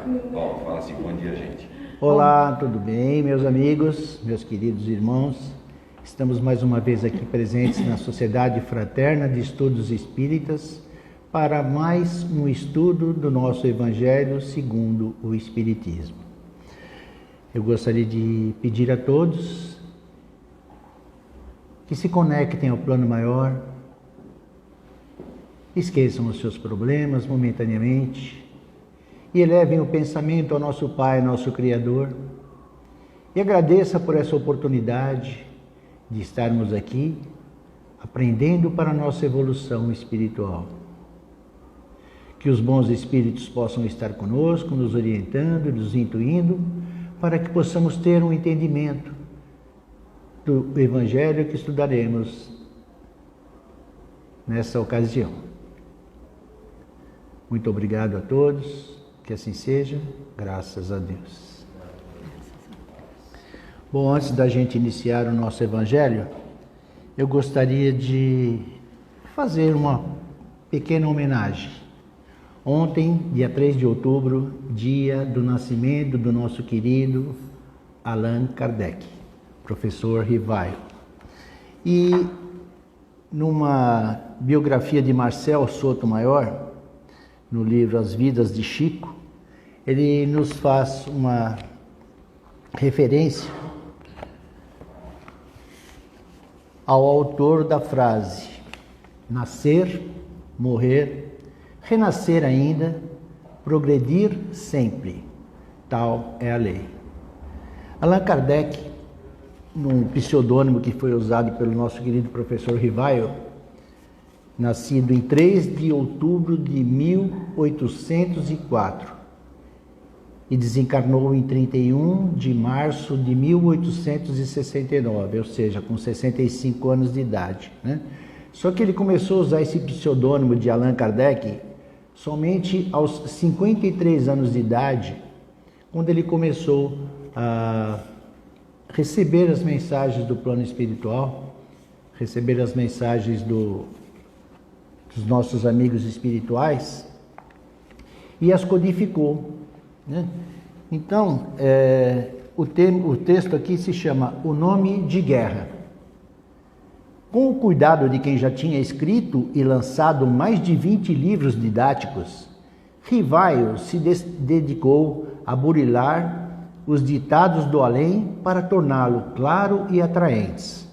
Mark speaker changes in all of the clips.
Speaker 1: Bom, fala assim, bom dia, gente.
Speaker 2: Olá, tudo bem, meus amigos, meus queridos irmãos? Estamos mais uma vez aqui presentes na Sociedade Fraterna de Estudos Espíritas para mais um estudo do nosso Evangelho segundo o Espiritismo. Eu gostaria de pedir a todos que se conectem ao plano maior, esqueçam os seus problemas momentaneamente e elevem o pensamento ao nosso Pai, nosso Criador, e agradeça por essa oportunidade de estarmos aqui aprendendo para a nossa evolução espiritual. Que os bons espíritos possam estar conosco, nos orientando, nos intuindo, para que possamos ter um entendimento do Evangelho que estudaremos nessa ocasião. Muito obrigado a todos, que assim seja, graças a Deus. Bom, antes da gente iniciar o nosso Evangelho, eu gostaria de fazer uma pequena homenagem. Ontem, dia 3 de outubro, dia do nascimento do nosso querido Allan Kardec, professor Rivaio. E numa biografia de Marcel Sotomayor, no livro As Vidas de Chico, ele nos faz uma referência ao autor da frase: nascer, morrer, renascer ainda, progredir sempre, tal é a lei. Allan Kardec, num pseudônimo que foi usado pelo nosso querido professor Rivaio, nascido em 3 de outubro de 1804 e desencarnou em 31 de março de 1869, ou seja, com 65 anos de idade, né? Só que ele começou a usar esse pseudônimo de Allan Kardec somente aos 53 anos de idade, quando ele começou a receber as mensagens do plano espiritual, receber as mensagens dos nossos amigos espirituais e as codificou, né? Então, o texto aqui se chama O Nome de Guerra. Com o cuidado de quem já tinha escrito e lançado mais de 20 livros didáticos, Rivaio se dedicou a burilar os ditados do além para torná-lo claro e atraentes.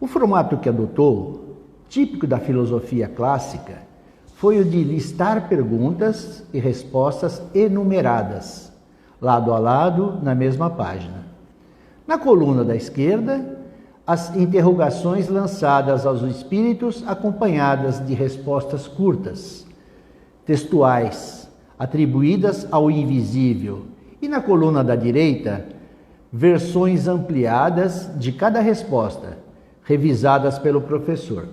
Speaker 2: O formato que adotou, típico da filosofia clássica, foi o de listar perguntas e respostas enumeradas, lado a lado, na mesma página. Na coluna da esquerda, as interrogações lançadas aos espíritos, acompanhadas de respostas curtas, textuais, atribuídas ao invisível. E na coluna da direita, versões ampliadas de cada resposta, revisadas pelo professor.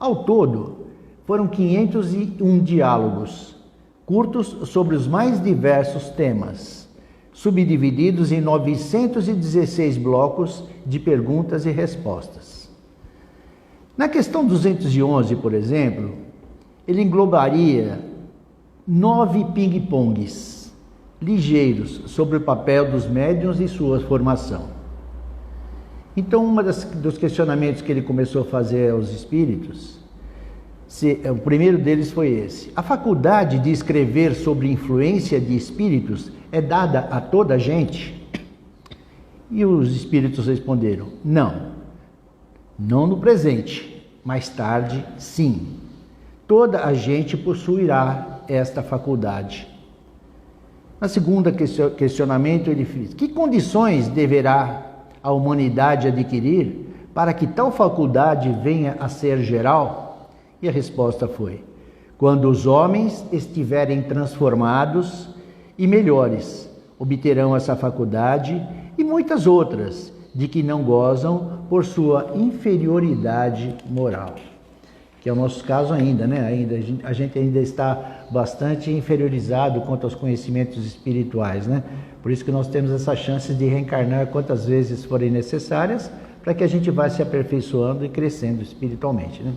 Speaker 2: Ao todo, foram 501 diálogos, curtos sobre os mais diversos temas, subdivididos em 916 blocos de perguntas e respostas. Na questão 211, por exemplo, ele englobaria 9 ping-pongs ligeiros sobre o papel dos médiuns e sua formação. Então, dos questionamentos que ele começou a fazer aos espíritos, o primeiro deles foi esse: a faculdade de escrever sobre influência de espíritos é dada a toda a gente? E os espíritos responderam: não no presente, mais tarde sim. Toda a gente possuirá esta faculdade. Na segunda questionamento ele fez: que condições deverá a humanidade adquirir para que tal faculdade venha a ser geral? E a resposta foi: quando os homens estiverem transformados e melhores, obterão essa faculdade e muitas outras de que não gozam por sua inferioridade moral. Que é o nosso caso ainda, né? A gente ainda está bastante inferiorizado quanto aos conhecimentos espirituais, né? Por isso que nós temos essa chance de reencarnar quantas vezes forem necessárias, para que a gente vá se aperfeiçoando e crescendo espiritualmente, né?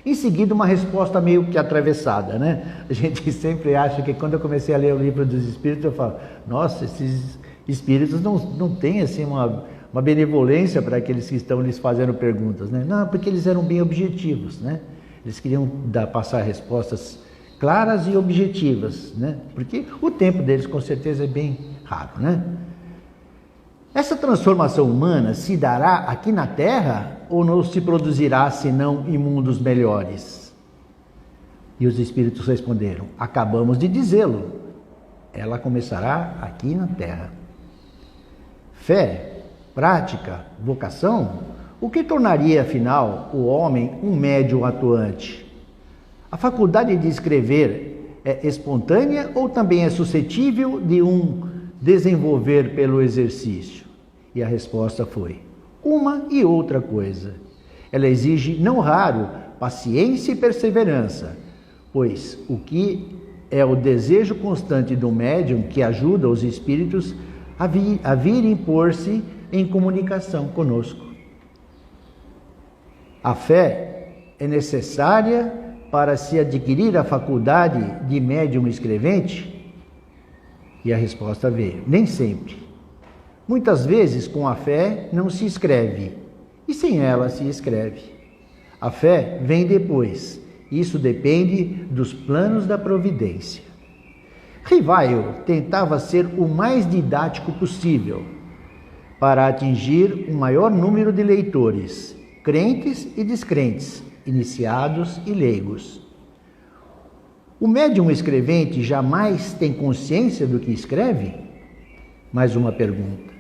Speaker 2: Em seguida, uma resposta meio que atravessada, né? A gente sempre acha que quando eu comecei a ler o livro dos Espíritos, eu falo, nossa, esses Espíritos não têm assim uma benevolência para aqueles que estão lhes fazendo perguntas, né? Não, porque eles eram bem objetivos, né? Eles queriam passar respostas claras e objetivas, né? Porque o tempo deles com certeza é bem raro, né? Essa transformação humana se dará aqui na Terra ou não se produzirá senão em mundos melhores? E os Espíritos responderam, acabamos de dizê-lo, ela começará aqui na Terra. Fé, prática, vocação, o que tornaria afinal o homem um médium atuante? A faculdade de escrever é espontânea ou também é suscetível de um desenvolver pelo exercício? E a resposta foi, uma e outra coisa. Ela exige, não raro, paciência e perseverança, pois o que é o desejo constante do médium que ajuda os espíritos a vir impor-se em comunicação conosco. A fé é necessária para se adquirir a faculdade de médium escrevente? E a resposta veio, nem sempre. Muitas vezes, com a fé, não se escreve, e sem ela se escreve. A fé vem depois, isso depende dos planos da providência. Rivaio tentava ser o mais didático possível, para atingir o maior número de leitores, crentes e descrentes, iniciados e leigos. O médium escrevente jamais tem consciência do que escreve? Mais uma pergunta.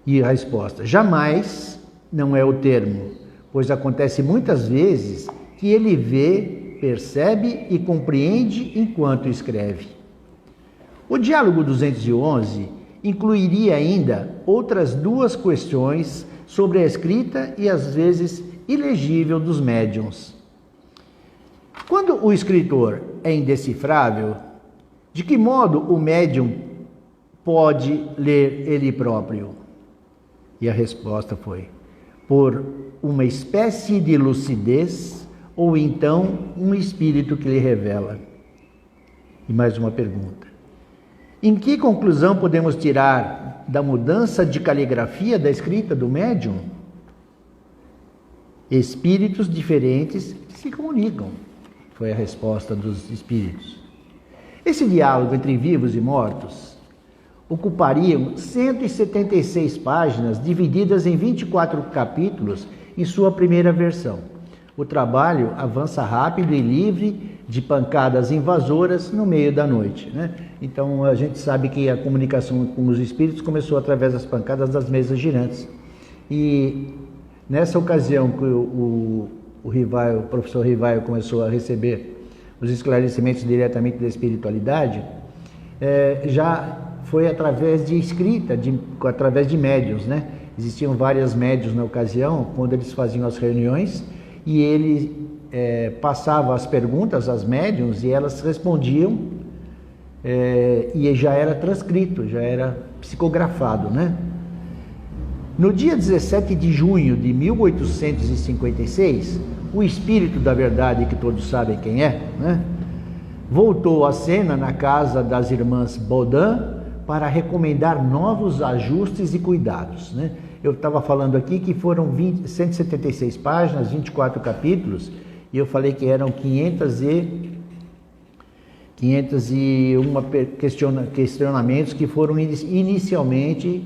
Speaker 2: E a resposta, jamais não é o termo, pois acontece muitas vezes que ele vê, percebe e compreende enquanto escreve. O diálogo 211 incluiria ainda outras duas questões sobre a escrita e às vezes ilegível dos médiuns. Quando o escritor é indecifrável, de que modo o médium pode ler ele próprio? E a resposta foi, por uma espécie de lucidez ou então um espírito que lhe revela. E mais uma pergunta. Em que conclusão podemos tirar da mudança de caligrafia da escrita do médium? Espíritos diferentes se comunicam, foi a resposta dos espíritos. Esse diálogo entre vivos e mortos ocupariam 176 páginas, divididas em 24 capítulos em sua primeira versão. O trabalho avança rápido e livre de pancadas invasoras no meio da noite, né? Então a gente sabe que a comunicação com os espíritos começou através das pancadas das mesas girantes. E nessa ocasião que o professor Rivaio começou a receber os esclarecimentos diretamente da espiritualidade, já foi através de escrita, através de médiuns, né? Existiam várias médiuns na ocasião, quando eles faziam as reuniões, e ele passava as perguntas às médiuns e elas respondiam, e já era transcrito, já era psicografado, né? No dia 17 de junho de 1856, o Espírito da Verdade, que todos sabem quem é, né? Voltou à cena na casa das irmãs Baudin para recomendar novos ajustes e cuidados, né? Eu estava falando aqui que foram 176 páginas, 24 capítulos, e eu falei que eram 501 questionamentos que foram inicialmente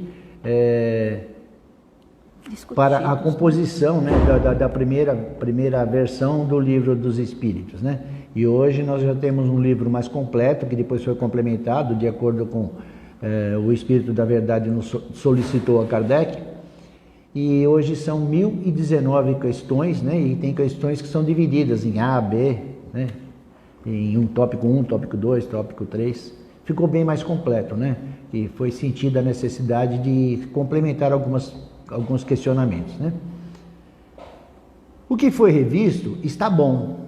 Speaker 2: para a composição, né, da primeira versão do Livro dos Espíritos, né? E hoje nós já temos um livro mais completo, que depois foi complementado de acordo com o Espírito da Verdade nos solicitou a Kardec. E hoje são 1019 questões, né? E tem questões que são divididas em A, B, né? Em tópico 1, tópico 2, tópico 3. Ficou bem mais completo, né? E foi sentida a necessidade de complementar alguns questionamentos, né? O que foi revisto está bom,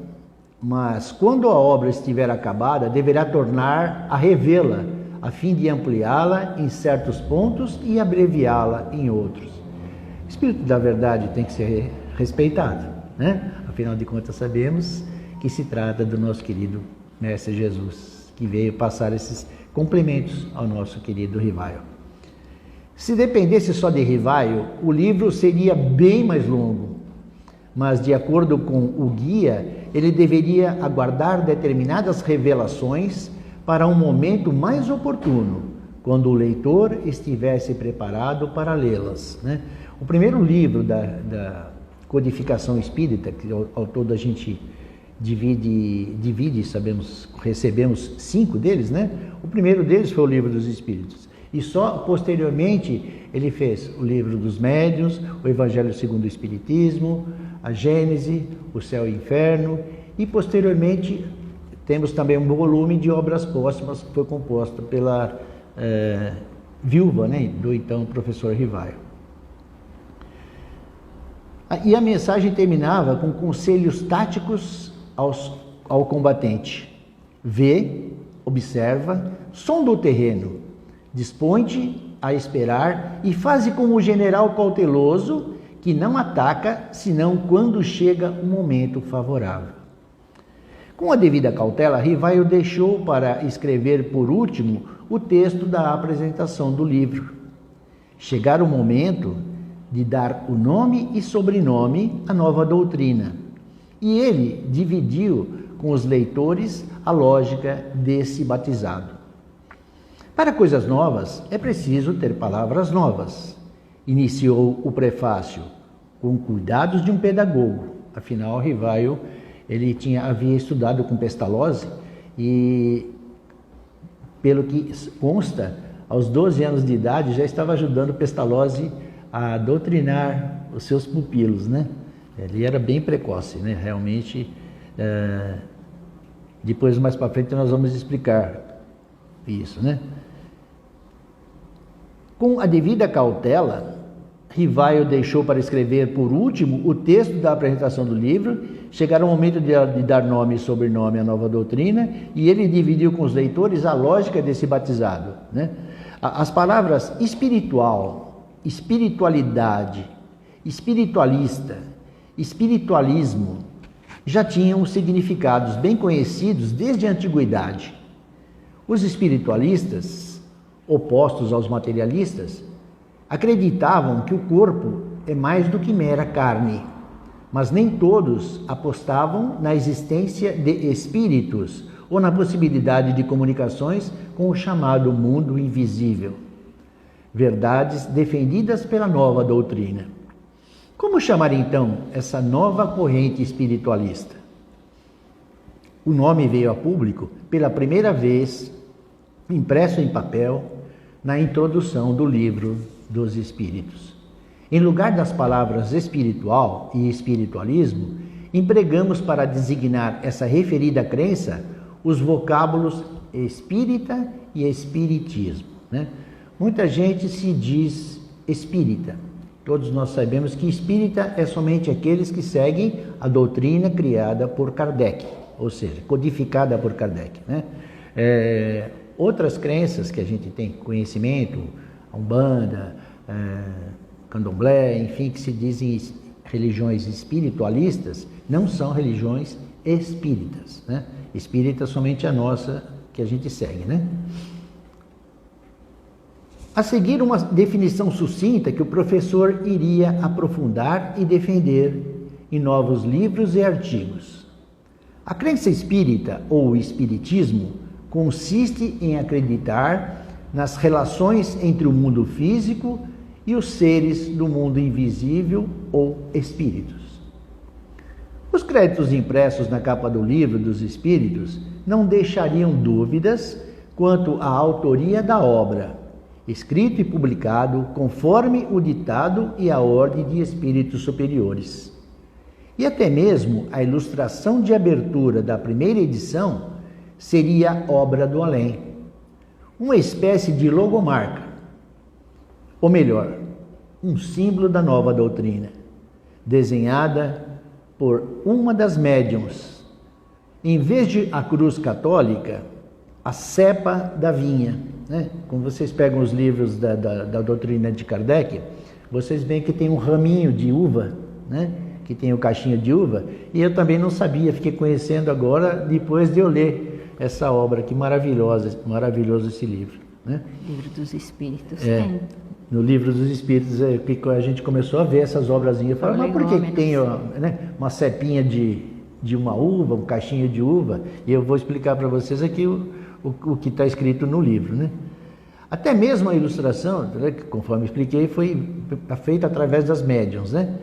Speaker 2: mas quando a obra estiver acabada, deverá tornar a revê-la, a fim de ampliá-la em certos pontos e abreviá-la em outros. O Espírito da Verdade tem que ser respeitado, né? Afinal de contas, sabemos que se trata do nosso querido Mestre Jesus, que veio passar esses complementos ao nosso querido Rivaio. Se dependesse só de Rivaio, o livro seria bem mais longo, mas de acordo com o guia, ele deveria aguardar determinadas revelações para um momento mais oportuno, quando o leitor estivesse preparado para lê-las, né? O primeiro livro da codificação espírita, que ao todo a gente divide, recebemos 5 deles, né? O primeiro deles foi o Livro dos Espíritos. E só posteriormente ele fez o Livro dos Médiuns, o Evangelho segundo o Espiritismo, a Gênese, o Céu e o Inferno, e posteriormente temos também um volume de obras póstumas que foi composto pela viúva, né, do então professor Rivaio. E a mensagem terminava com conselhos táticos ao combatente. Vê, observa, sonda o terreno, dispõe-te a esperar e faze como o general cauteloso que não ataca senão quando chega o momento favorável. Com a devida cautela, Rivaio deixou para escrever por último o texto da apresentação do livro. Chegara o momento de dar o nome e sobrenome à nova doutrina, e ele dividiu com os leitores a lógica desse batizado. Para coisas novas, é preciso ter palavras novas. Iniciou o prefácio com cuidados de um pedagogo. Afinal, Rivaio havia estudado com Pestalozzi e, pelo que consta, aos 12 anos de idade já estava ajudando Pestalozzi a doutrinar os seus pupilos, né? Ele era bem precoce, né? Realmente, depois mais para frente nós vamos explicar isso, né? Com a devida cautela, Rivaio deixou para escrever por último o texto da apresentação do livro. Chegaram o momento de dar nome e sobrenome à nova doutrina, e ele dividiu com os leitores a lógica desse batizado, né? As palavras espiritual, espiritualidade, espiritualista, espiritualismo já tinham significados bem conhecidos desde a antiguidade. Os espiritualistas, opostos aos materialistas, acreditavam que o corpo é mais do que mera carne, mas nem todos apostavam na existência de espíritos ou na possibilidade de comunicações com o chamado mundo invisível. Verdades defendidas pela nova doutrina. Como chamar então essa nova corrente espiritualista? O nome veio a público pela primeira vez, impresso em papel, na introdução do Livro dos Espíritos. Em lugar das palavras espiritual e espiritualismo, empregamos para designar essa referida crença os vocábulos espírita e espiritismo, né? Muita gente se diz espírita. Todos nós sabemos que espírita é somente aqueles que seguem a doutrina criada por Kardec, ou seja, codificada por Kardec, né? Outras crenças que a gente tem conhecimento, a Umbanda, Candomblé, enfim, que se dizem religiões espiritualistas, não são religiões espíritas, né? Espírita somente a nossa que a gente segue, né? A seguir, uma definição sucinta que o professor iria aprofundar e defender em novos livros e artigos. A crença espírita ou espiritismo consiste em acreditar nas relações entre o mundo físico e os seres do mundo invisível ou espíritos. Os créditos impressos na capa do Livro dos Espíritos não deixariam dúvidas quanto à autoria da obra, escrito e publicado conforme o ditado e a ordem de espíritos superiores. E até mesmo a ilustração de abertura da primeira edição seria obra do além, uma espécie de logomarca, ou melhor, um símbolo da nova doutrina, desenhada por uma das médiuns. Em vez de a cruz católica, a cepa da vinha, né? Quando vocês pegam os livros da doutrina de Kardec, vocês veem que tem um raminho de uva, né? que tem o caixinho de uva, e eu também não sabia, fiquei conhecendo agora depois de eu ler essa obra, que maravilhoso esse livro, né?
Speaker 3: Livro dos Espíritos.
Speaker 2: Tem. No Livro dos Espíritos, que a gente começou a ver essas obrazinhas. Eu falei, mas por que tem uma cepinha de uma uva, um caixinho de uva? E eu vou explicar para vocês aqui o que está escrito no livro, né? Até mesmo a ilustração, né, conforme expliquei, foi feita através das médiuns, né?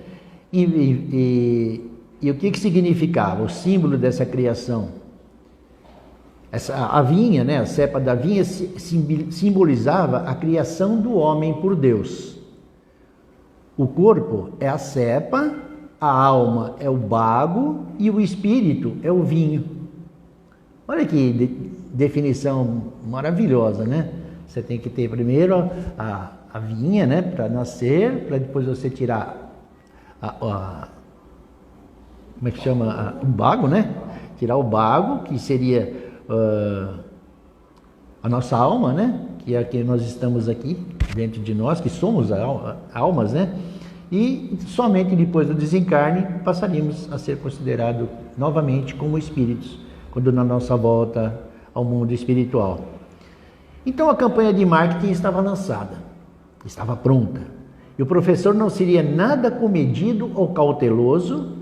Speaker 2: E o que significava? O símbolo dessa criação. A vinha, né, a cepa da vinha simbolizava a criação do homem por Deus. O corpo é a cepa, a alma é o bago e o espírito é o vinho. Olha que definição maravilhosa, né? Você tem que ter primeiro a vinha, né, para nascer, para depois você tirar como é que chama? O bago, né? Tirar o bago, que seria a nossa alma, né? Que é a que nós estamos aqui dentro de nós, que somos almas, né? E somente depois do desencarne passaríamos a ser considerados novamente como espíritos, quando na nossa volta ao mundo espiritual. Então a campanha de marketing estava lançada, estava pronta. E o professor não seria nada comedido ou cauteloso,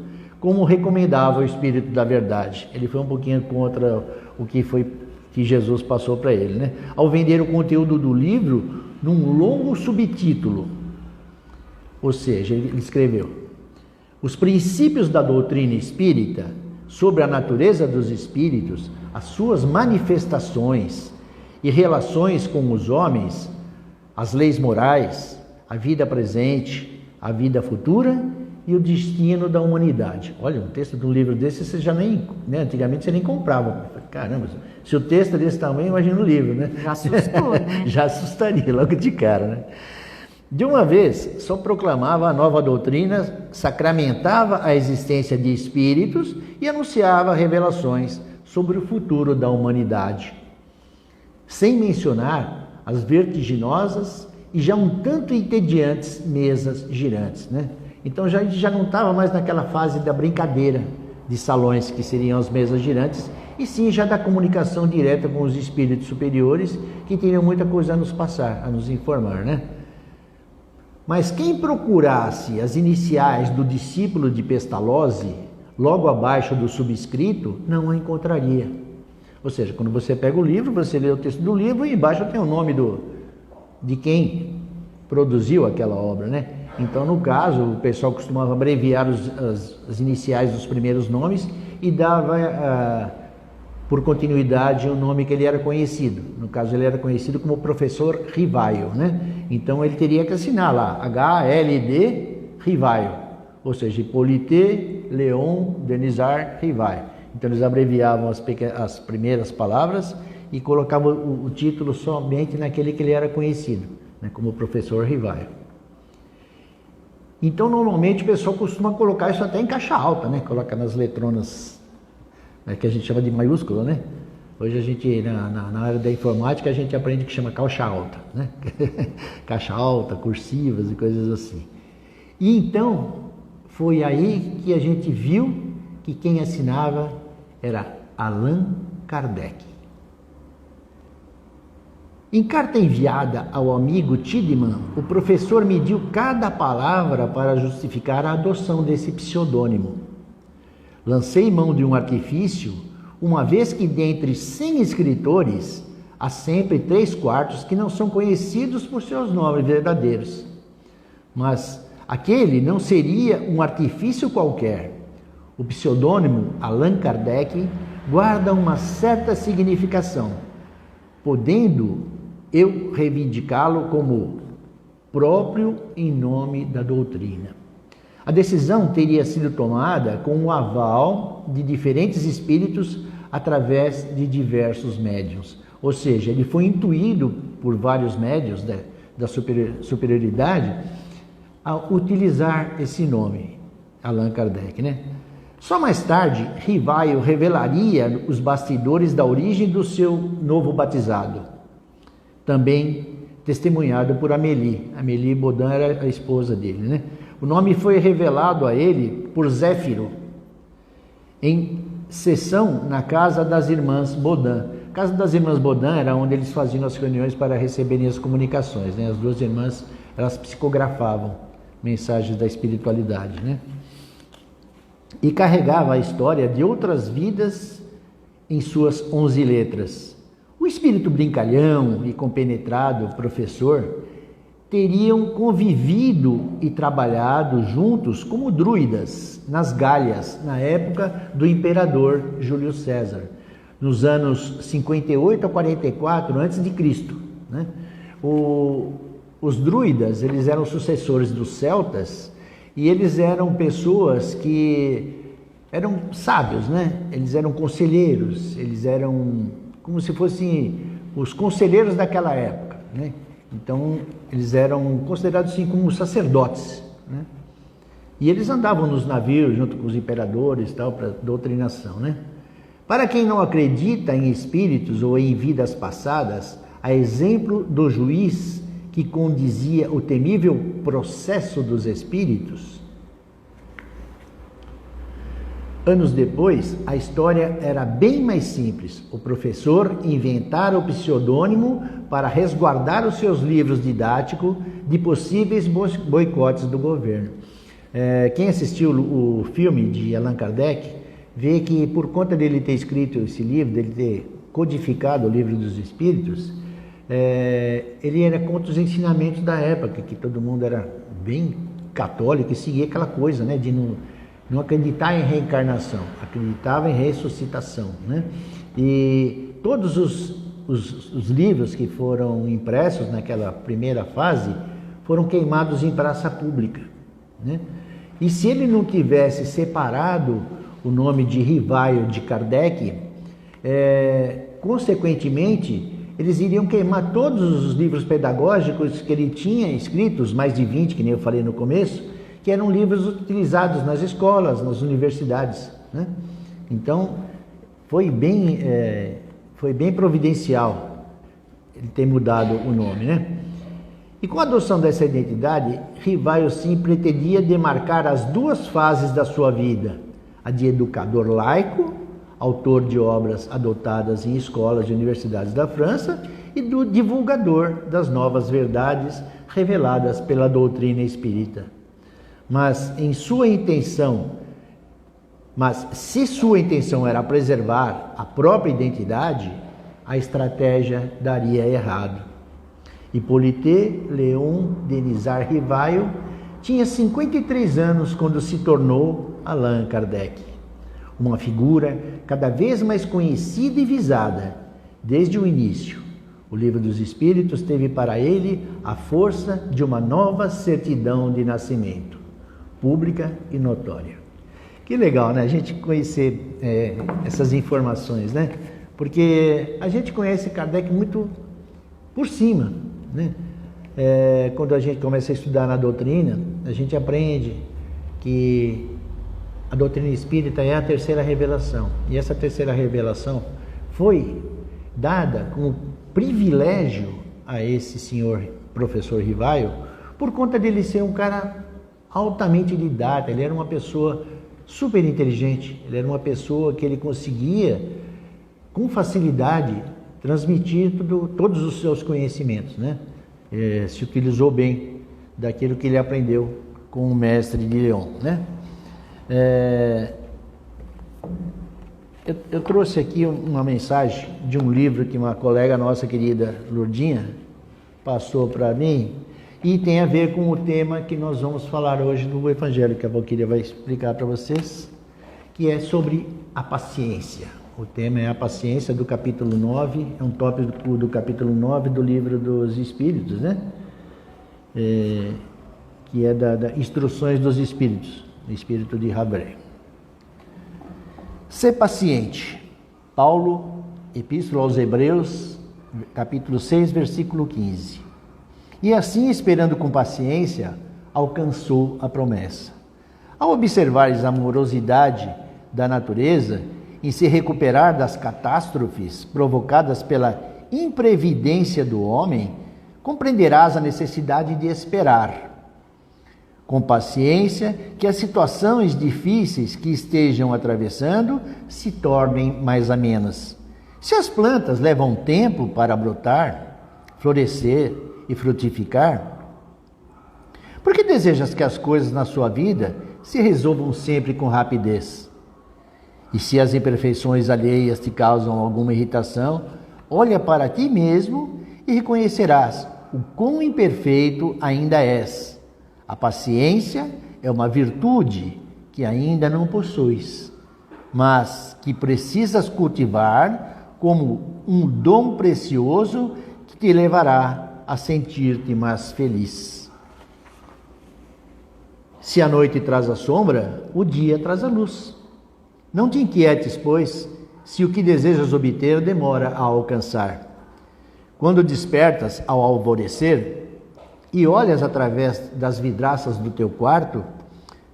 Speaker 2: como recomendava o Espírito da Verdade. Ele foi um pouquinho contra o que Jesus passou para ele, né? Ao vender o conteúdo do livro num longo subtítulo. Ou seja, ele escreveu: os princípios da doutrina espírita sobre a natureza dos espíritos, as suas manifestações e relações com os homens, as leis morais, a vida presente, a vida futura e o destino da humanidade. Olha, um texto de um livro desse você já nem, né? Antigamente você nem comprava. Caramba, se o texto é desse tamanho, imagina o livro, né?
Speaker 3: Já assustou, né?
Speaker 2: Já assustaria logo de cara, né? De uma vez, só proclamava a nova doutrina, sacramentava a existência de espíritos e anunciava revelações sobre o futuro da humanidade, sem mencionar as vertiginosas e já um tanto entediantes mesas girantes, né? Então já não estava mais naquela fase da brincadeira de salões, que seriam as mesas girantes, e sim já da comunicação direta com os espíritos superiores, que teriam muita coisa a nos passar, a nos informar, né? Mas quem procurasse as iniciais do discípulo de Pestalozzi, logo abaixo do subscrito, não a encontraria. Ou seja, quando você pega o livro, você lê o texto do livro e embaixo tem o nome de quem produziu aquela obra, né? Então, no caso, o pessoal costumava abreviar as iniciais dos primeiros nomes e dava, por continuidade, o nome que ele era conhecido. No caso, ele era conhecido como Professor Rivaio, né? Então, ele teria que assinar lá, HLD Rivaio, ou seja, Hippolyte Léon Denisard Rivaio. Então, eles abreviavam as primeiras palavras e colocavam o título somente naquele que ele era conhecido, né, como Professor Rivaio. Então, normalmente, o pessoal costuma colocar isso até em caixa alta, né? Coloca nas letronas, né, que a gente chama de maiúscula, né? Hoje a gente, na área da informática, a gente aprende que chama caixa alta, né? Caixa alta, cursivas e coisas assim. E então, foi aí que a gente viu que quem assinava era Allan Kardec. Em carta enviada ao amigo Tiedemann, o professor mediu cada palavra para justificar a adoção desse pseudônimo. Lancei mão de um artifício, uma vez que dentre 100 escritores, há sempre 3/4 que não são conhecidos por seus nomes verdadeiros. Mas aquele não seria um artifício qualquer. O pseudônimo Allan Kardec guarda uma certa significação, podendo eu reivindicá-lo como próprio em nome da doutrina. A decisão teria sido tomada com o aval de diferentes espíritos através de diversos médiuns. Ou seja, ele foi intuído por vários médiuns da superioridade a utilizar esse nome, Allan Kardec, né? Só mais tarde, Rivaio revelaria os bastidores da origem do seu novo batizado, também testemunhado por Amélie. Amélie Baudin era a esposa dele, né? O nome foi revelado a ele por Zéfiro, em sessão na casa das irmãs Bodin. A casa das irmãs Bodin era onde eles faziam as reuniões para receberem as comunicações, né? As duas irmãs, elas psicografavam mensagens da espiritualidade, né? E carregava a história de outras vidas em suas 11 letras. O espírito brincalhão e compenetrado professor teriam convivido e trabalhado juntos como druidas nas Gálias, na época do imperador Júlio César, nos anos 58 a 44 a.C., né? Os druidas, eles eram sucessores dos celtas e eles eram pessoas que eram sábios, né? Eles eram conselheiros, eles eram como se fossem os conselheiros daquela época, né? Então, eles eram considerados assim como sacerdotes, né? E eles andavam nos navios junto com os imperadores, tal, para doutrinação, né? Para quem não acredita em espíritos ou em vidas passadas, a exemplo do juiz que condizia o temível processo dos espíritos, anos depois, a história era bem mais simples. O professor inventara o pseudônimo para resguardar os seus livros didáticos de possíveis boicotes do governo. Quem assistiu o filme de Allan Kardec vê que, por conta dele ter escrito esse livro, dele ter codificado o livro dos espíritos, ele era contra os ensinamentos da época, que todo mundo era bem católico e seguia aquela coisa, né, de não acreditar em reencarnação, acreditava em ressuscitação, né? E todos os livros que foram impressos naquela primeira fase foram queimados em praça pública, né? E se ele não tivesse separado o nome de Rivaio de Kardec, consequentemente, eles iriam queimar todos os livros pedagógicos que ele tinha escritos, mais de 20, que nem eu falei no começo, que eram livros utilizados nas escolas, nas universidades, né? Então, foi bem providencial ele ter mudado o nome, né? E com a adoção dessa identidade, Rivaio sim pretendia demarcar as duas fases da sua vida, a de educador laico, autor de obras adotadas em escolas e universidades da França, e do divulgador das novas verdades reveladas pela doutrina espírita. Mas se sua intenção era preservar a própria identidade, a estratégia daria errado. Hippolyte Léon Denisard Rivaio tinha 53 anos quando se tornou Allan Kardec, uma figura cada vez mais conhecida e visada desde o início. O Livro dos Espíritos teve para ele a força de uma nova certidão de nascimento, pública e notória. Que legal, né? A gente conhecer essas informações, né? Porque a gente conhece Kardec muito por cima, né? Quando a gente começa a estudar na doutrina, a gente aprende que a doutrina espírita é a terceira revelação. E essa terceira revelação foi dada como privilégio a esse senhor professor Rivaio, por conta dele ser um cara altamente didático. Ele era uma pessoa super inteligente, ele era uma pessoa que ele conseguia com facilidade transmitir todos os seus conhecimentos, né? Se utilizou bem daquilo que ele aprendeu com o mestre de Leon, né? Eu trouxe aqui uma mensagem de um livro que uma colega nossa querida Lourdinha passou para mim, e tem a ver com o tema que nós vamos falar hoje do Evangelho, que a Valquíria vai explicar para vocês, que é sobre a paciência. O tema é a paciência, do capítulo 9, é um tópico do capítulo 9 do Livro dos Espíritos, né? Que é da Instruções dos Espíritos, do Espírito de Rabelais. Ser paciente. Paulo, Epístola aos Hebreus, capítulo 6, versículo 15. E assim, esperando com paciência, alcançou a promessa. Ao observares a amorosidade da natureza em se recuperar das catástrofes provocadas pela imprevidência do homem, compreenderás a necessidade de esperar. com paciência, que as situações difíceis que estejam atravessando se tornem mais amenas. Se as plantas levam tempo para brotar, florescer e frutificar, por que desejas que as coisas na sua vida se resolvam sempre com rapidez? E se as imperfeições alheias te causam alguma irritação, olha para ti mesmo e reconhecerás o quão imperfeito ainda és. A paciência é uma virtude que ainda não possuis, mas que precisas cultivar como um dom precioso que te levará a sentir-te mais feliz. Se a noite traz a sombra, o dia traz a luz. Não te inquietes, pois, se o que desejas obter demora a alcançar. Quando despertas ao alvorecer e olhas através das vidraças do teu quarto,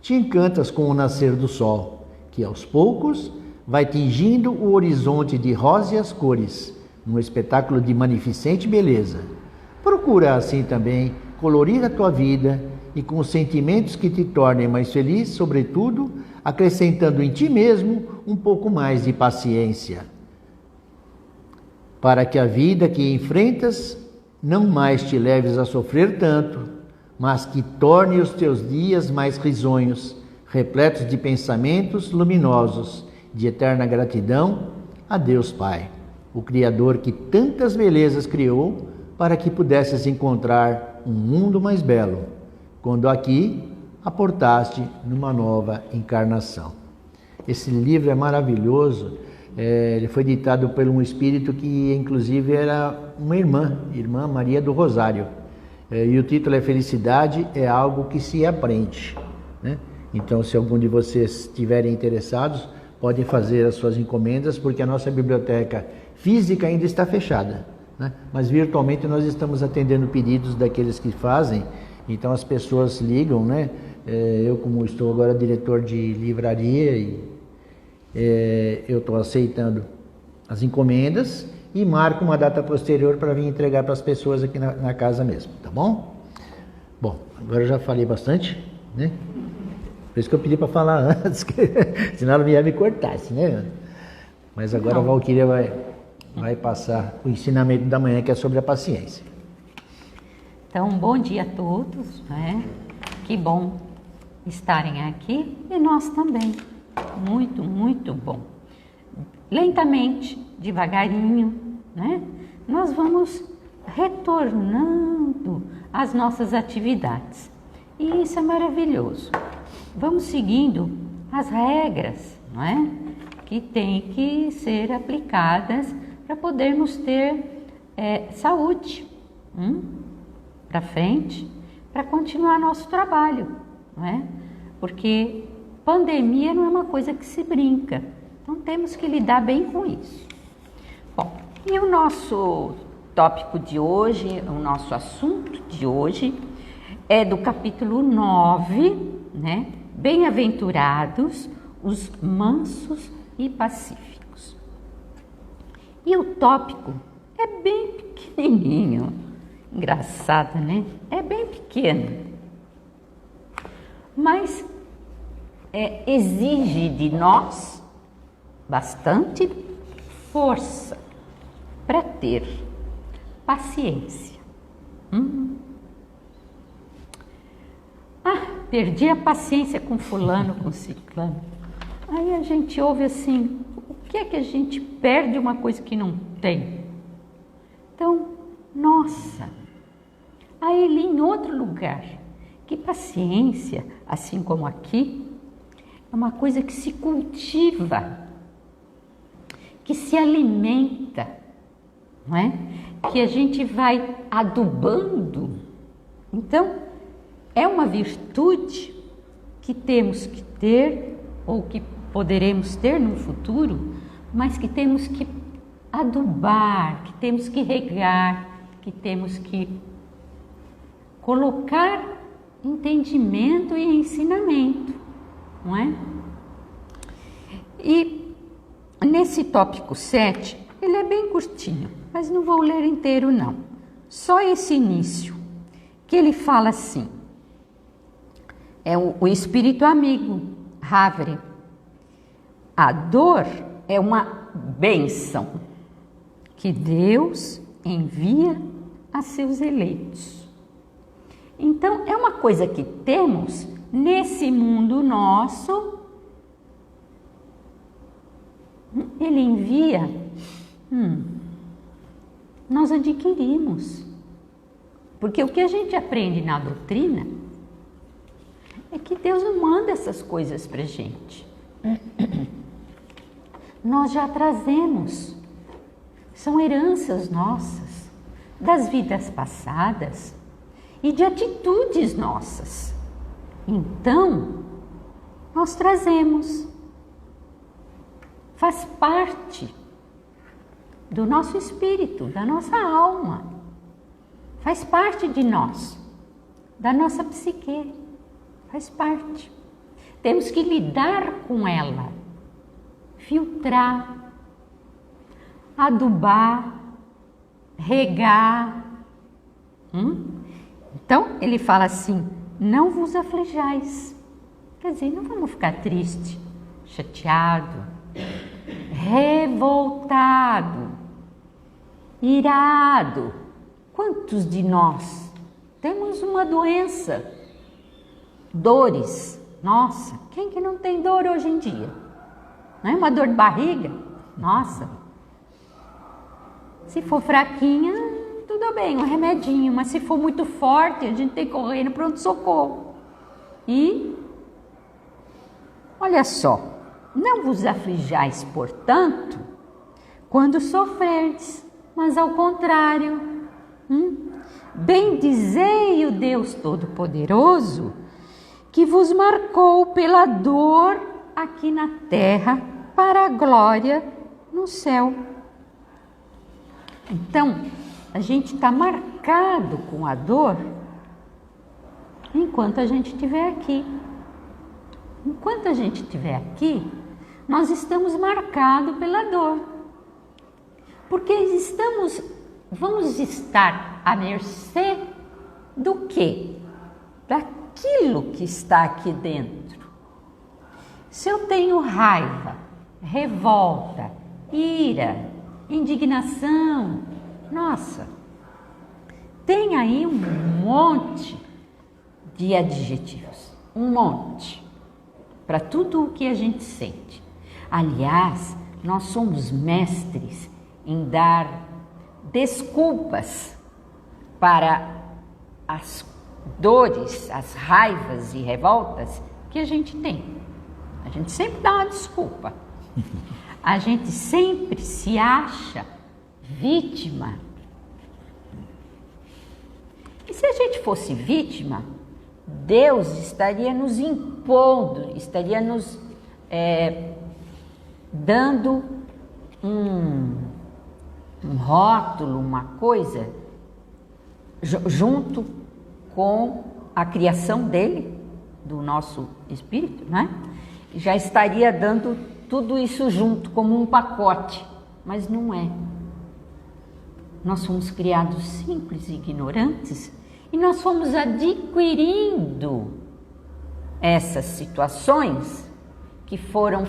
Speaker 2: te encantas com o nascer do sol, que aos poucos vai tingindo o horizonte de róseas cores, num espetáculo de magnificente beleza. Procura assim também colorir a tua vida e com sentimentos que te tornem mais feliz, sobretudo, acrescentando em ti mesmo um pouco mais de paciência, para que a vida que enfrentas não mais te leves a sofrer tanto, mas que torne os teus dias mais risonhos, repletos de pensamentos luminosos, de eterna gratidão a Deus Pai, o Criador que tantas belezas criou para que pudesses encontrar um mundo mais belo, quando aqui aportaste numa nova encarnação. Esse livro é maravilhoso. Ele foi ditado por um espírito que inclusive era uma irmã Maria do Rosário. E o título é Felicidade é algo que se aprende, né? Então, se algum de vocês estiverem interessados, podem fazer as suas encomendas, porque a nossa biblioteca física ainda está fechada, né? Mas virtualmente nós estamos atendendo pedidos daqueles que fazem. Então as pessoas ligam, né? Eu, como estou agora diretor de livraria, eu estou aceitando as encomendas e marco uma data posterior para vir entregar para as pessoas aqui na casa mesmo, tá bom? Bom, agora eu já falei bastante, né? Por isso que eu pedi para falar antes, senão ela não ia me cortasse, né? Mas agora a Valquíria vai passar o ensinamento da manhã, que é sobre a paciência.
Speaker 3: Então, bom dia a todos, né? Que bom estarem aqui e nós também. Muito, muito bom. Lentamente, devagarinho, né? Nós vamos retornando às nossas atividades. E isso é maravilhoso. Vamos seguindo as regras, não é? Que têm que ser aplicadas para podermos ter saúde para frente, para continuar nosso trabalho, não é? Porque pandemia não é uma coisa que se brinca, então temos que lidar bem com isso. Bom, e o nosso tópico de hoje, o nosso assunto de hoje é do capítulo 9, né? Bem-aventurados os mansos e pacíficos. E o tópico é bem pequenininho, engraçado, né? É bem pequeno, mas exige de nós bastante força para ter paciência. Perdi a paciência com fulano, com ciclano. Aí a gente ouve assim, o que é que a gente perde uma coisa que não tem? Então, nossa, aí li em outro lugar que paciência, assim como aqui, é uma coisa que se cultiva, que se alimenta, não é? Que a gente vai adubando. Então, é uma virtude que temos que ter, ou que poderemos ter no futuro, mas que temos que adubar, que temos que regar, que temos que colocar entendimento e ensinamento, não é? E nesse tópico 7, ele é bem curtinho, mas não vou ler inteiro não. Só esse início, que ele fala assim: é o espírito amigo, Havre. A dor é uma bênção que Deus envia a seus eleitos. Então, é uma coisa que temos nesse mundo nosso. Ele envia, nós adquirimos. Porque o que a gente aprende na doutrina é que Deus não manda essas coisas para a gente. Nós já trazemos. São heranças nossas, das vidas passadas e de atitudes nossas. Então, nós trazemos. Faz parte do nosso espírito, da nossa alma. Faz parte de nós, da nossa psique. Faz parte. Temos que lidar com ela, filtrar, adubar, regar. Então, ele fala assim, não vos aflijais. Quer dizer, não vamos ficar triste, chateado, revoltado, irado. Quantos de nós temos uma doença? Dores. Nossa, quem que não tem dor hoje em dia? Não é uma dor de barriga? Nossa. Se for fraquinha, tudo bem, um remedinho. Mas se for muito forte, a gente tem que correr no pronto-socorro. E, olha só, não vos aflijais, portanto, quando sofrerdes, mas ao contrário. Bendizei o Deus Todo-Poderoso, que vos marcou pela dor aqui na terra, para a glória no céu. Então, a gente está marcado com a dor enquanto a gente estiver aqui. Enquanto a gente estiver aqui, nós estamos marcados pela dor. Porque vamos estar à mercê do quê? Daquilo que está aqui dentro. Se eu tenho raiva, revolta, ira, indignação, nossa, tem aí um monte de adjetivos, um monte, para tudo o que a gente sente. Aliás, nós somos mestres em dar desculpas para as dores, as raivas e revoltas que a gente tem. A gente sempre dá uma desculpa. A gente sempre se acha vítima. E se a gente fosse vítima, Deus estaria nos impondo, estaria nos dando um rótulo, uma coisa, junto com a criação dele, do nosso espírito, né? Já estaria dando tudo isso junto, como um pacote, mas não é. Nós fomos criados simples e ignorantes e nós fomos adquirindo essas situações que foram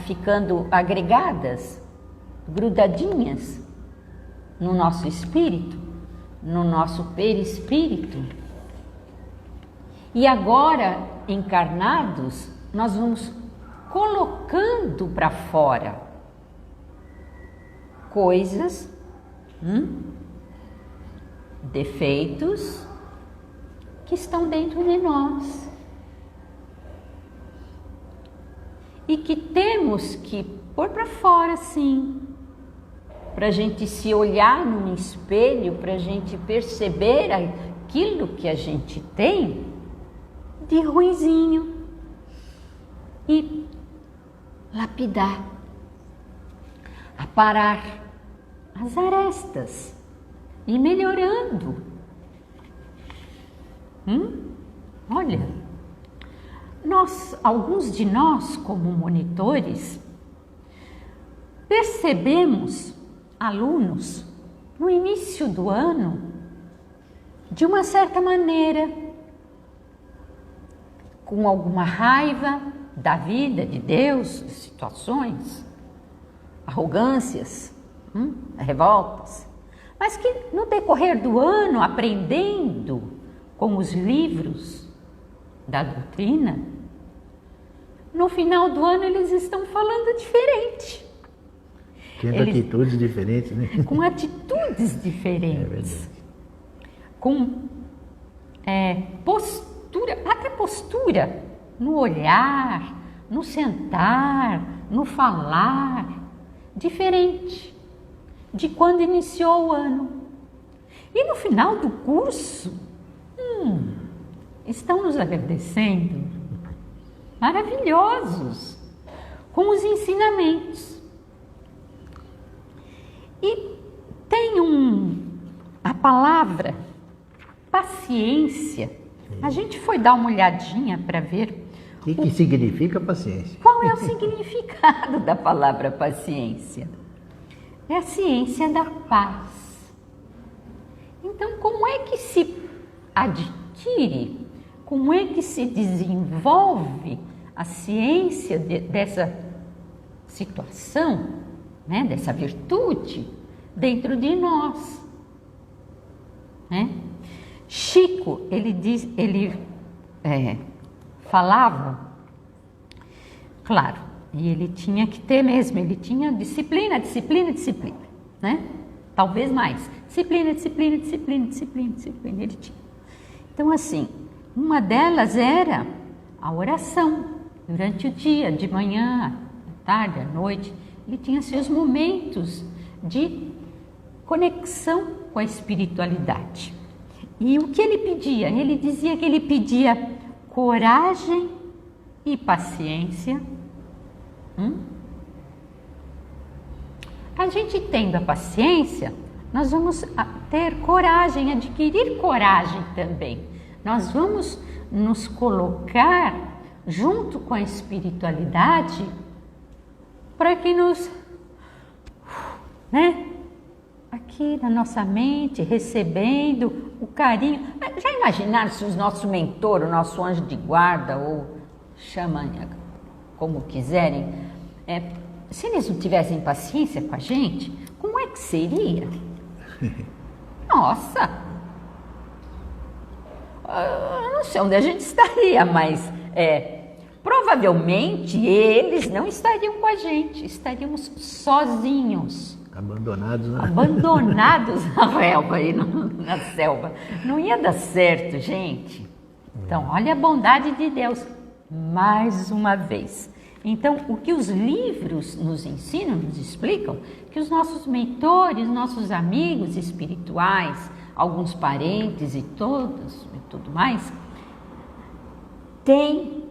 Speaker 3: ficando agregadas, grudadinhas no nosso espírito, no nosso perispírito. E agora, encarnados, nós vamos colocando para fora coisas, defeitos que estão dentro de nós e que temos que pôr para fora, sim, para a gente se olhar num espelho, para a gente perceber aquilo que a gente tem de ruinzinho e lapidar, aparar as arestas e melhorando. Olha, alguns de nós, como monitores, percebemos alunos no início do ano de uma certa maneira, com alguma raiva da vida, de Deus, de situações, arrogâncias, revoltas, mas que no decorrer do ano, aprendendo com os livros da doutrina, no final do ano eles estão falando diferente.
Speaker 2: Tendo atitudes diferentes, né?
Speaker 3: Com atitudes diferentes. Com postura, até postura, no olhar, no sentar, no falar, diferente de quando iniciou o ano. E no final do curso, estão nos agradecendo, maravilhosos, com os ensinamentos. E tem a palavra paciência. A gente foi dar uma olhadinha para ver
Speaker 2: O que significa paciência?
Speaker 3: qual é o significado da palavra paciência. É a ciência da paz. Então, como é que se adquire, como é que se desenvolve a ciência dessa situação, né, dessa virtude dentro de nós, né? Chico, ele falava, claro, e ele tinha que ter mesmo, ele tinha disciplina, né? Talvez mais, disciplina, ele tinha. Então, assim, uma delas era a oração, durante o dia, de manhã, à tarde, à noite, ele tinha seus momentos de conexão com a espiritualidade. E o que ele pedia? Ele dizia que ele pedia coragem e paciência. A gente tendo a paciência, nós vamos ter coragem, adquirir coragem também. Nós vamos nos colocar junto com a espiritualidade para que nos, né, aqui na nossa mente, recebendo o carinho. Já imaginaram se os nossos mentores, o nosso anjo de guarda, ou chamam como quiserem, se eles não tivessem paciência com a gente, como é que seria? Nossa! Eu não sei onde a gente estaria, mas provavelmente eles não estariam com a gente, estaríamos sozinhos.
Speaker 2: Abandonados, né?
Speaker 3: Abandonados na selva. Não ia dar certo, gente. Então, olha a bondade de Deus, mais uma vez. Então, o que os livros nos ensinam, nos explicam, que os nossos mentores, nossos amigos espirituais, alguns parentes e todos e tudo mais, tem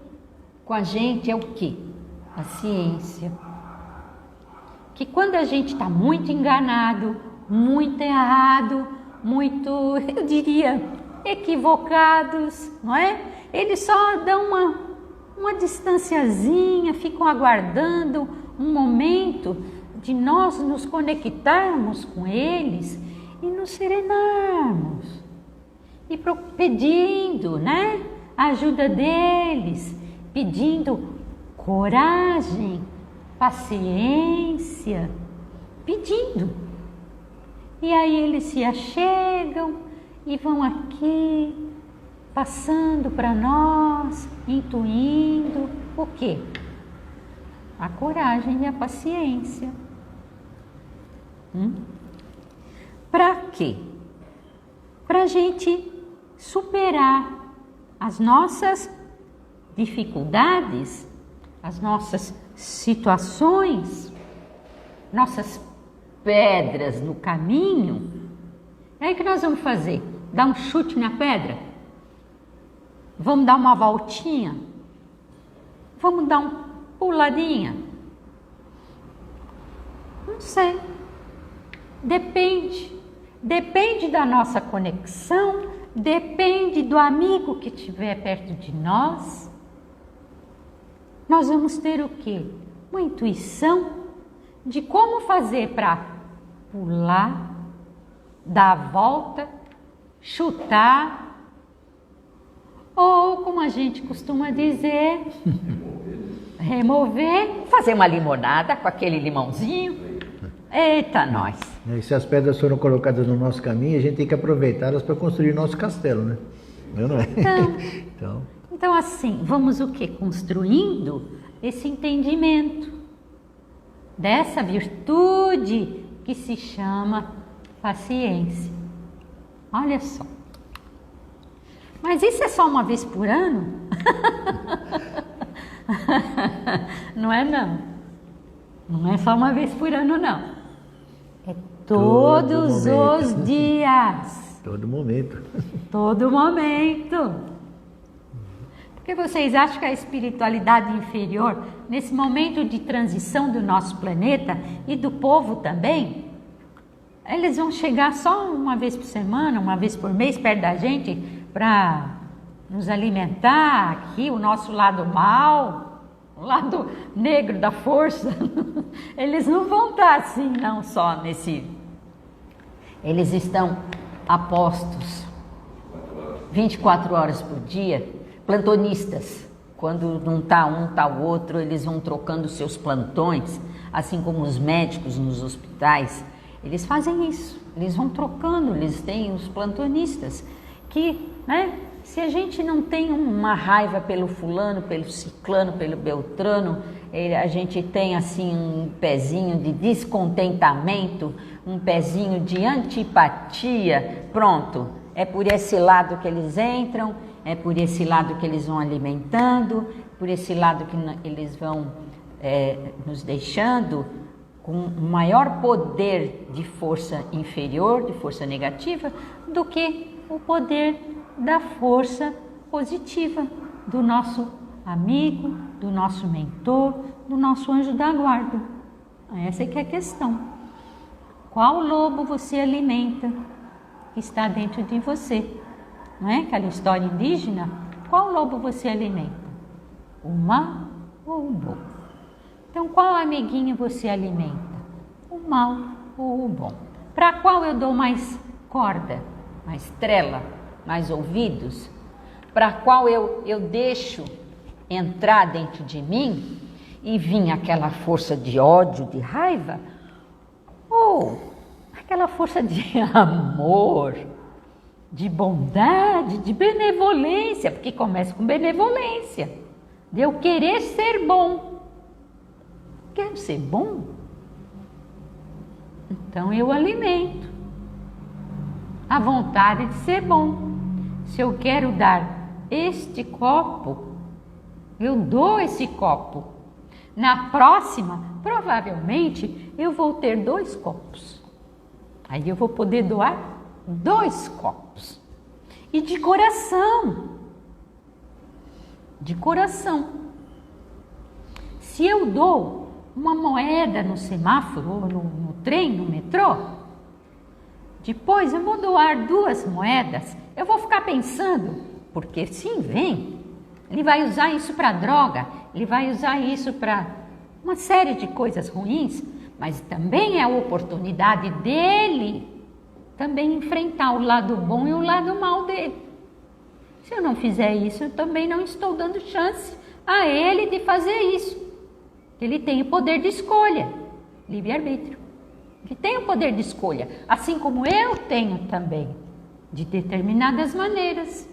Speaker 3: com a gente o quê? A ciência. Que quando a gente está muito enganado, muito errado, muito, eu diria, equivocados, não é? Eles só dão uma distanciazinha, ficam aguardando um momento de nós nos conectarmos com eles e nos serenarmos. E pedindo, né, a ajuda deles, pedindo coragem, paciência, pedindo. E aí eles se achegam e vão aqui, passando para nós, intuindo o quê? A coragem e a paciência. Para quê? Para a gente superar as nossas dificuldades, as nossas situações, nossas pedras no caminho. É aí que nós vamos fazer? Dar um chute na pedra? Vamos dar uma voltinha? Vamos dar uma puladinha? Não sei. Depende. Depende da nossa conexão, depende do amigo que estiver perto de nós. Nós vamos ter o quê? Uma intuição de como fazer para pular, dar a volta, chutar ou, como a gente costuma dizer, remover, fazer uma limonada com aquele limãozinho. Eita, nós!
Speaker 2: E se as pedras foram colocadas no nosso caminho, a gente tem que aproveitá-las para construir nosso castelo, né? Não é?
Speaker 3: Então, assim, vamos o quê? Construindo esse entendimento dessa virtude que se chama paciência. Olha só. Mas isso é só uma vez por ano? Não é não. Não é só uma vez por ano, não. É todos os dias.
Speaker 2: Todo momento.
Speaker 3: Todo momento. Porque vocês acham que a espiritualidade inferior, nesse momento de transição do nosso planeta e do povo também, eles vão chegar só uma vez por semana, uma vez por mês perto da gente para nos alimentar aqui, o nosso lado mal, o lado negro da força? Eles não vão estar assim, não, só nesse... Eles estão apostos 24 horas por dia, plantonistas. Quando não está um, está o outro, eles vão trocando seus plantões, assim como os médicos nos hospitais. Eles fazem isso, eles vão trocando, eles têm os plantonistas, que, né, se a gente não tem uma raiva pelo fulano, pelo ciclano, pelo beltrano, a gente tem assim um pezinho de descontentamento, um pezinho de antipatia, pronto, é por esse lado que eles entram, é por esse lado que eles vão alimentando, por esse lado que eles vão nos deixando com um maior poder de força inferior, de força negativa, do que o poder da força positiva do nosso amigo, do nosso mentor, do nosso anjo da guarda. Essa é que é a questão. Qual lobo você alimenta que está dentro de você? Não é aquela história indígena? Qual lobo você alimenta? O mal ou o bom? Então, qual amiguinho você alimenta? O mal ou o bom? Para qual eu dou mais corda, mais trela, mais ouvidos? Para qual eu deixo entrar dentro de mim e vir aquela força de ódio, de raiva? Ou aquela força de amor, de bondade, de benevolência? Porque começa com benevolência, de eu querer ser bom. Quero ser bom? Então eu alimento a vontade de ser bom. Se eu quero dar este copo, eu dou esse copo. Na próxima, provavelmente, eu vou ter 2 copos. Aí eu vou poder doar 2 copos. E de coração. De coração. Se eu dou uma moeda no semáforo, ou no trem, no metrô, depois eu vou doar 2 moedas, eu vou ficar pensando, porque sim, vem, ele vai usar isso para droga, ele vai usar isso para uma série de coisas ruins, mas também é a oportunidade dele também enfrentar o lado bom e o lado mal dele. Se eu não fizer isso, eu também não estou dando chance a ele de fazer isso. Ele tem o poder de escolha, livre-arbítrio. Ele tem o poder de escolha, assim como eu tenho também, de determinadas maneiras.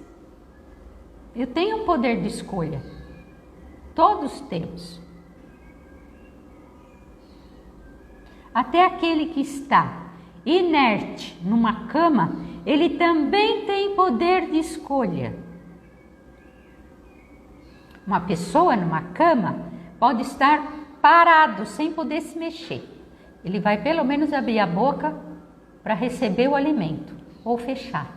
Speaker 3: Eu tenho um poder de escolha. Todos temos. Até aquele que está inerte numa cama, ele também tem poder de escolha. Uma pessoa numa cama pode estar parado, sem poder se mexer. Ele vai pelo menos abrir a boca para receber o alimento, ou fechar,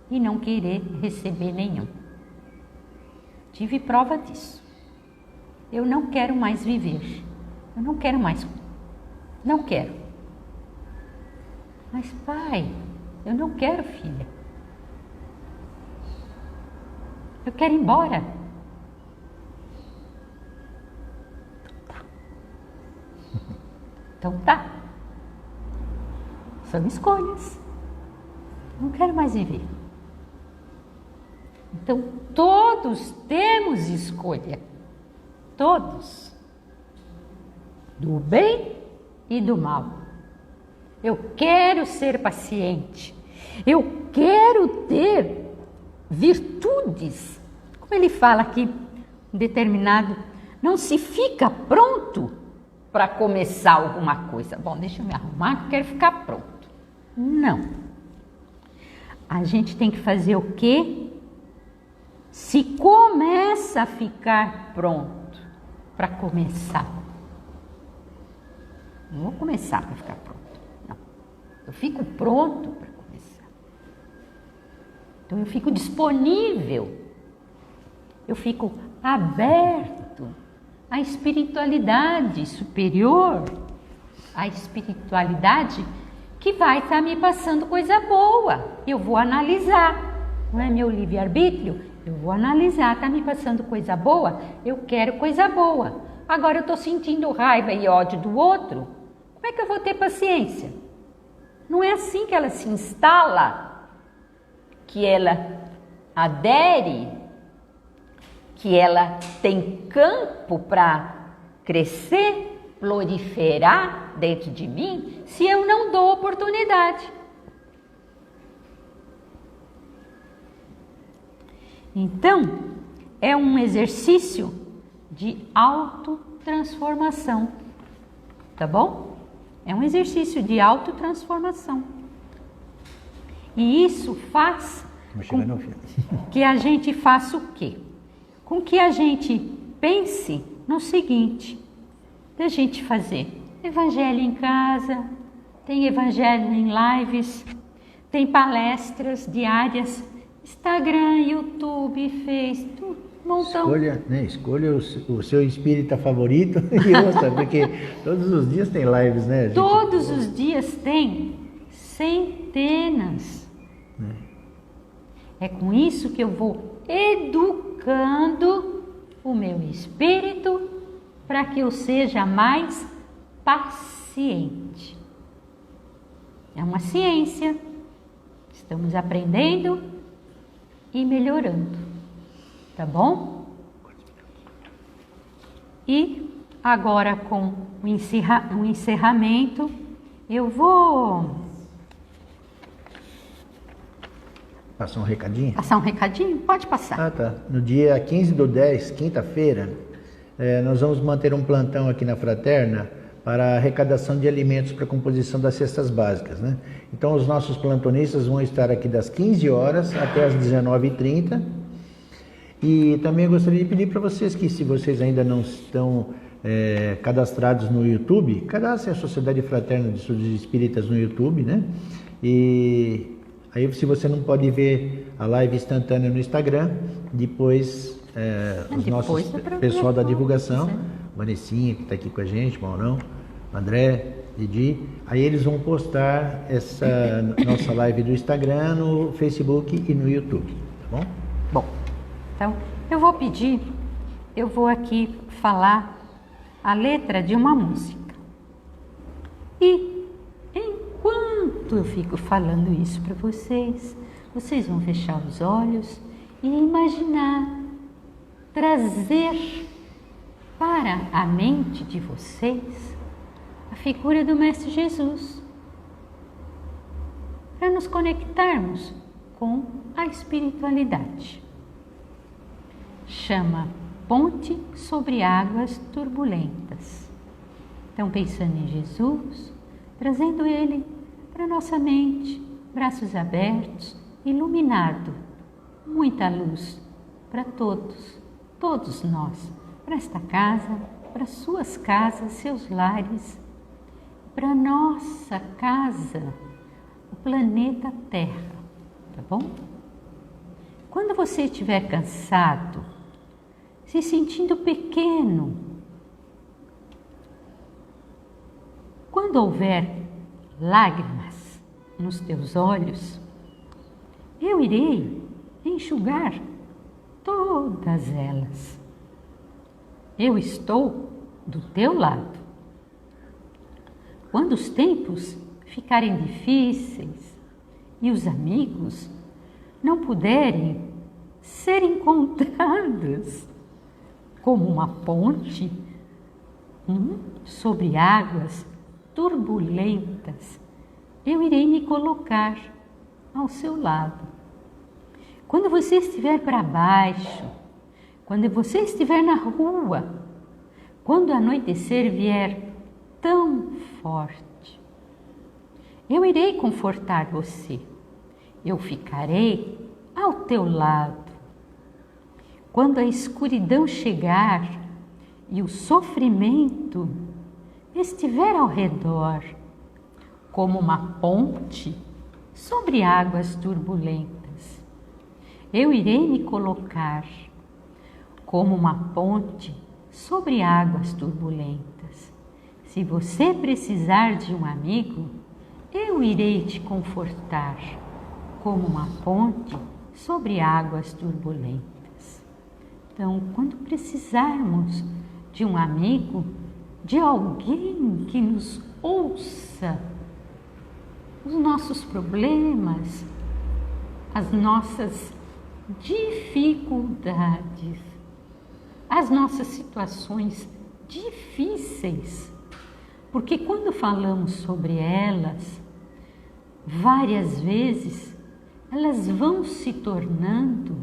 Speaker 3: e não querer receber nenhum. Tive prova disso. Eu não quero mais viver. Eu não quero mais. Não quero. Mas pai, eu não quero, filha. Eu quero ir embora. Então tá. São escolhas. Não quero mais viver. Então, todos temos escolha. Todos. Do bem e do mal. Eu quero ser paciente. Eu quero ter virtudes. Como ele fala aqui, determinado, não se fica pronto para começar alguma coisa. Bom, deixa eu me arrumar que eu quero ficar pronto. Não. A gente tem que fazer o quê? Se começa a ficar pronto para começar. Não vou começar para ficar pronto. Não. Eu fico pronto para começar. Então eu fico disponível. Eu fico aberto à espiritualidade superior, à espiritualidade que vai estar me passando coisa boa. Eu vou analisar, não é meu livre-arbítrio? Eu vou analisar, está me passando coisa boa? Eu quero coisa boa. Agora eu estou sentindo raiva e ódio do outro, como é que eu vou ter paciência? Não é assim que ela se instala, que ela adere, que ela tem campo para crescer, proliferar dentro de mim, se eu não dou oportunidade. Então, é um exercício de autotransformação, tá bom? É um exercício de autotransformação. E isso faz com que a gente faça o quê? Com que a gente pense no seguinte, da gente fazer evangelho em casa, tem evangelho em lives, tem palestras diárias, Instagram, YouTube, Facebook, montão.
Speaker 2: Escolha o seu espírita favorito e ouça, porque todos os dias tem lives, né?
Speaker 3: Todos os dias tem centenas. É com isso que eu vou educando o meu espírito para que eu seja mais paciente. É uma ciência. Estamos aprendendo e melhorando. Tá bom? E agora com o encerramento, eu vou
Speaker 2: passar um recadinho?
Speaker 3: Passar um recadinho? Pode passar.
Speaker 2: Ah, tá. No dia 15/10, quinta-feira, nós vamos manter um plantão aqui na Fraterna para a arrecadação de alimentos para a composição das cestas básicas, né? Então, os nossos plantonistas vão estar aqui das 15 horas até as 19h30. E também eu gostaria de pedir para vocês que, se vocês ainda não estão cadastrados no YouTube, cadastrem a Sociedade Fraterna de Estudos Espíritas no YouTube, né? E aí, se você não pode ver a live instantânea no Instagram, depois pessoal da divulgação, Vanessinha, que está aqui com a gente, Maurão, André, Didi, aí eles vão postar essa nossa live do Instagram no Facebook e no YouTube, tá bom?
Speaker 3: Bom, então eu vou aqui falar a letra de uma música. E enquanto eu fico falando isso para vocês, vocês vão fechar os olhos e imaginar, trazer para a mente de vocês a figura do Mestre Jesus, para nos conectarmos com a espiritualidade. Chama Ponte sobre Águas Turbulentas. Então, pensando em Jesus, trazendo Ele para nossa mente, braços abertos, iluminado, muita luz para todos nós, para esta casa, para suas casas, seus lares, para nossa casa, o planeta Terra, tá bom? Quando você estiver cansado, se sentindo pequeno, quando houver lágrimas nos teus olhos, eu irei enxugar todas elas. Eu estou do teu lado. Quando os tempos ficarem difíceis e os amigos não puderem ser encontradas como uma ponte sobre águas turbulentas, eu irei me colocar ao seu lado. Quando você estiver para baixo, quando você estiver na rua, quando o anoitecer vier tão forte, eu irei confortar você. Eu ficarei ao teu lado. Quando a escuridão chegar e o sofrimento estiver ao redor, como uma ponte sobre águas turbulentas, eu irei me colocar como uma ponte sobre águas turbulentas. Se você precisar de um amigo, eu irei te confortar como uma ponte sobre águas turbulentas. Então, quando precisarmos de um amigo, de alguém que nos ouça os nossos problemas, as nossas dificuldades, as nossas situações difíceis, porque quando falamos sobre elas, várias vezes elas vão se tornando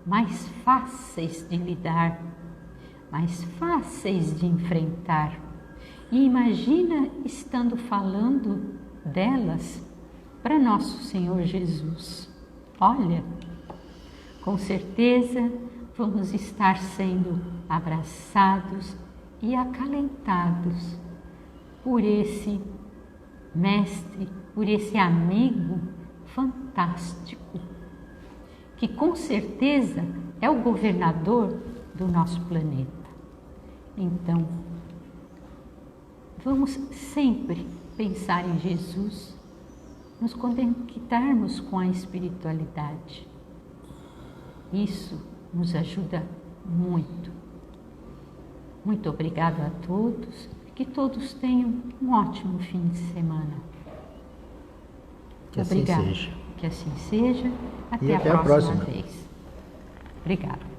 Speaker 3: mais fáceis de lidar, mais fáceis de enfrentar. E imagina estando falando delas para nosso Senhor Jesus. Olha, com certeza vamos estar sendo abraçados e acalentados por esse mestre, por esse amigo fantástico, que com certeza é o governador do nosso planeta. Então, vamos sempre pensar em Jesus, nos conectarmos com a espiritualidade. Isso nos ajuda muito. Muito obrigado a todos, que todos tenham um ótimo fim de semana.
Speaker 2: Que assim seja.
Speaker 3: Que assim seja.
Speaker 2: Até a próxima
Speaker 3: vez. Obrigada.